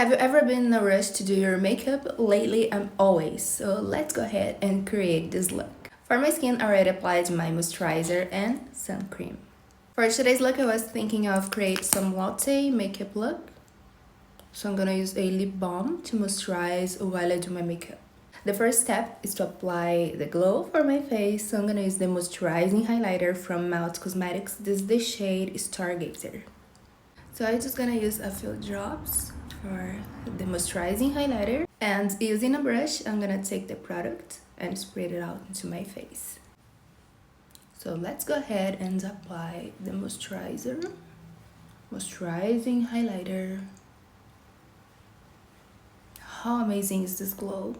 Have you ever been in a rush to do your makeup? Lately, I'm always. So let's go ahead and create this look. For my skin, I already applied my moisturizer and sun cream. For today's look, I was thinking of create some Latte Makeup Look. So I'm gonna use a lip balm to moisturize while I do my makeup. The first step is to apply the glow for my face. So I'm gonna use the moisturizing highlighter from Melt Cosmetics. This is the shade Stargazer. So I'm just gonna use a few drops for the moisturizing highlighter, and using a brush I'm gonna take the product and spread it out into my face. So let's go ahead and apply the moisturizing highlighter. How amazing is this glow?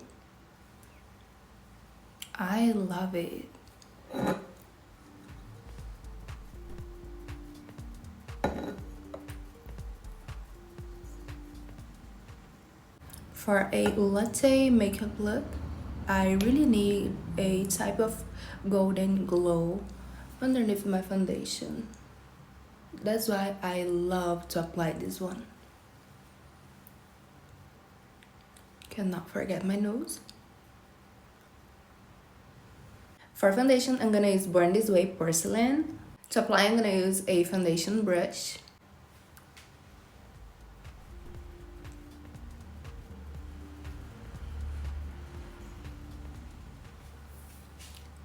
I love it. For a latte makeup look, I really need a type of golden glow underneath my foundation. That's why I love to apply this one. Cannot forget my nose. For foundation, I'm gonna use Born This Way Porcelain. To apply, I'm gonna use a foundation brush.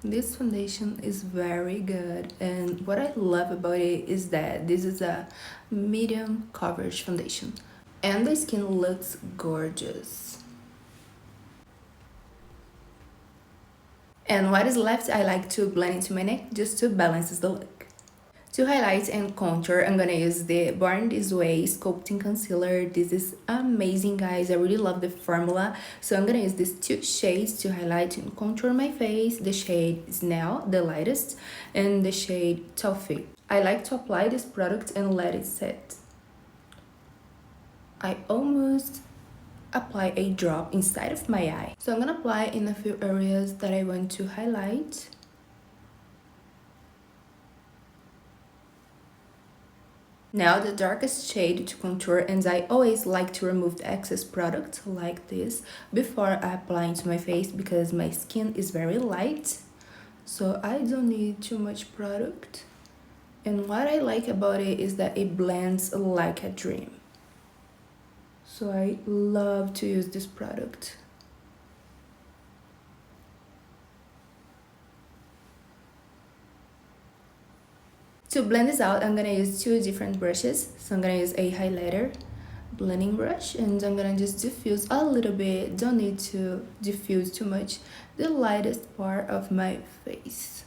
This foundation is very good, and what I love about it is that this is a medium coverage foundation and the skin looks gorgeous. And what is left, I like to blend into my neck just to balance the look. To highlight and contour, I'm gonna use the Born This Way Sculpting Concealer. This is amazing, guys. I really love the formula. So I'm gonna use these two shades to highlight and contour my face. The shade Snail, the lightest, and the shade Toffee. I like to apply this product and let it set. I almost apply a drop inside of my eye. So I'm gonna apply in a few areas that I want to highlight. Now the darkest shade to contour, and I always like to remove the excess product like this before I apply into my face because my skin is very light, so I don't need too much product. And what I like about it is that it blends like a dream. So I love to use this product. To blend this out, I'm gonna use two different brushes. So I'm gonna use a highlighter blending brush, and I'm gonna just diffuse a little bit. Don't need to diffuse too much, the lightest part of my face.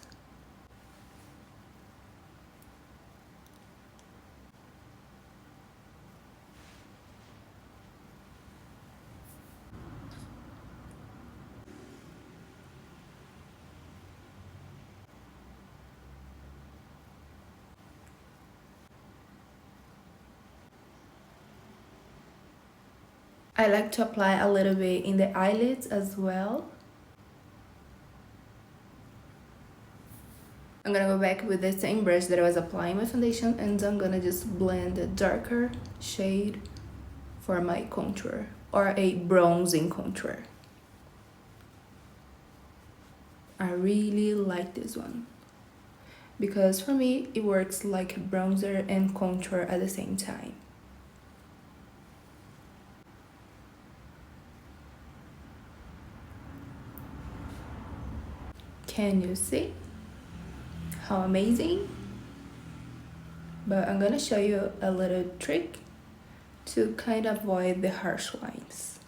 I like to apply a little bit in the eyelids as well. I'm gonna go back with the same brush that I was applying my foundation, and I'm gonna just blend the darker shade for my contour, or a bronzing contour. I really like this one because for me it works like a bronzer and contour at the same time. Can you see how amazing? But I'm gonna show you a little trick to kind of avoid the harsh lines.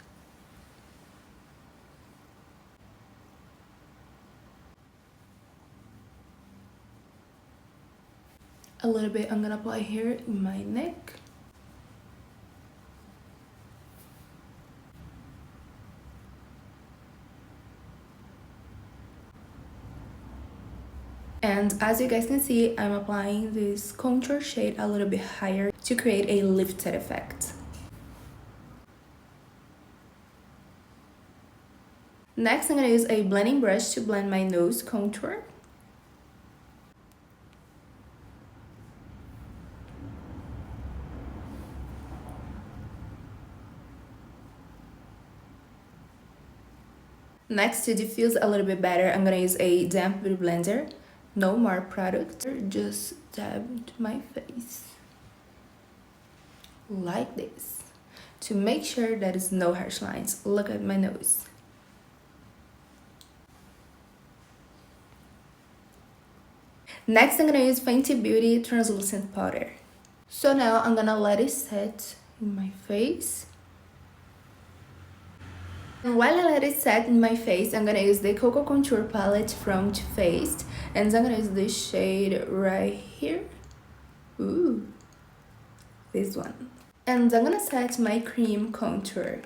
A little bit I'm gonna apply here in my neck. And as you guys can see, I'm applying this contour shade a little bit higher to create a lifted effect. Next, I'm gonna use a blending brush to blend my nose contour. Next, to diffuse a little bit better, I'm gonna use a damp beauty blender. No more product, just dab my face like this to make sure there is no harsh lines. Look at my nose. Next, I'm gonna use Fenty Beauty translucent powder. So now I'm gonna let it set in my face. And while I let it set in my face, I'm gonna use the Cocoa Contour palette from Too Faced, and I'm gonna use this shade right here. Ooh, this one. And I'm gonna set my cream contour.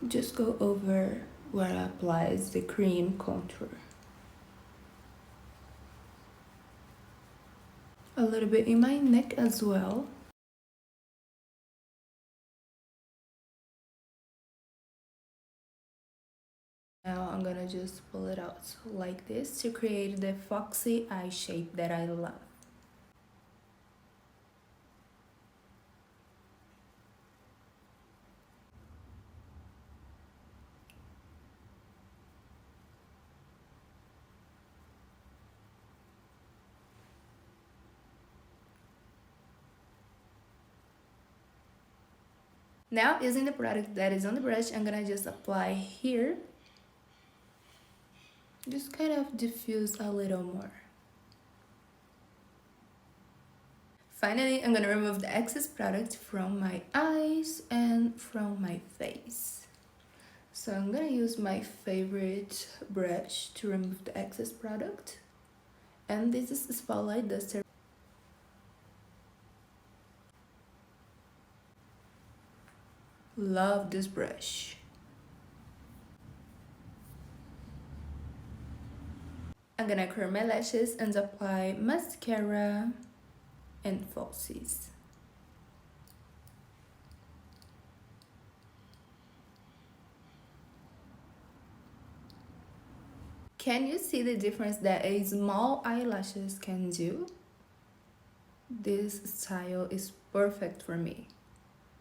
Just go over where I applies the cream contour. A little bit in my neck as well. Now I'm gonna just pull it out like this to create the foxy eye shape that I love. Now, using the product that is on the brush, I'm gonna just apply here. Just kind of diffuse a little more. Finally, I'm gonna remove the excess product from my eyes and from my face. So I'm gonna use my favorite brush to remove the excess product. And this is a Spotlight Duster. Love this brush. I'm gonna curl my lashes and apply mascara and falsies. Can you see the difference that a small eyelashes can do? This style is perfect for me.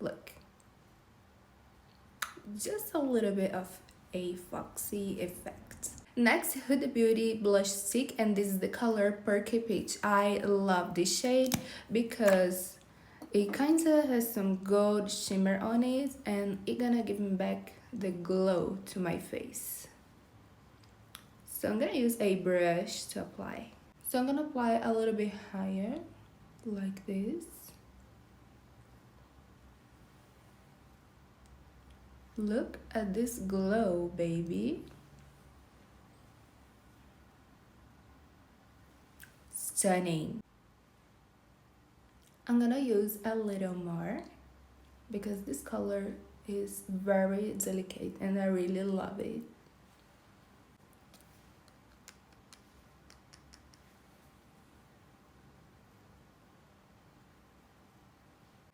Look. Just a little bit of a foxy effect. Next, Huda Beauty blush stick, and this is the color Perky Peach. I love this shade because it kinda has some gold shimmer on it, and it gonna give me back the glow to my face. So I'm gonna use a brush to apply. So I'm gonna apply a little bit higher, like this. Look at this glow, baby. Stunning. I'm gonna use a little more because this color is very delicate and I really love it.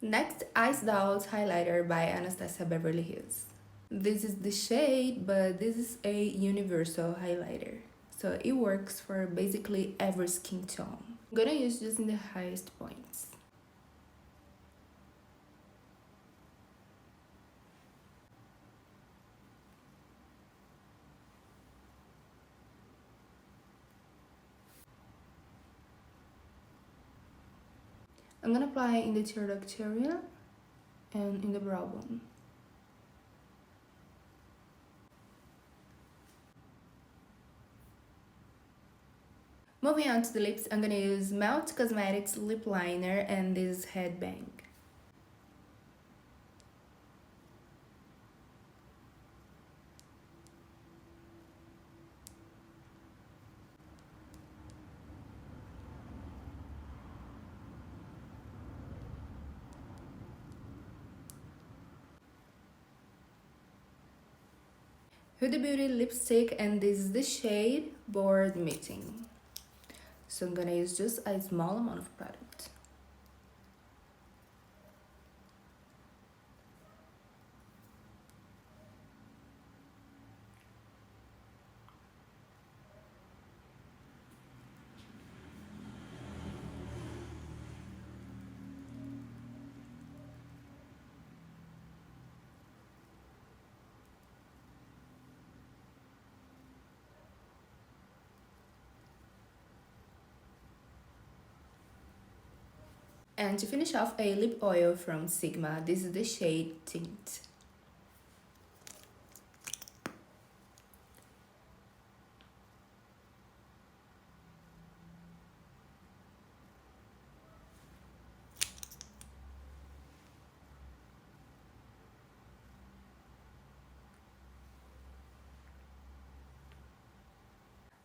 Next, Iced Out Highlighter by Anastasia Beverly Hills. This is the shade, but this is a universal highlighter. So it works for basically every skin tone. I'm gonna use this in the highest points. I'm gonna apply in the tear duct area and in the brow bone. Moving on to the lips, I'm gonna use Melt Cosmetics lip liner and this headbang. Huda Beauty lipstick, and this is the shade Board Meeting. So I'm gonna use just a small amount of product. And to finish off, a lip oil from Sigma. This is the shade Tint.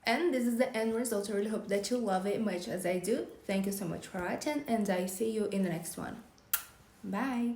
And this is the end result. I really hope that you love it much as I do. Thank you so much for watching, and I see you in the next one. Bye!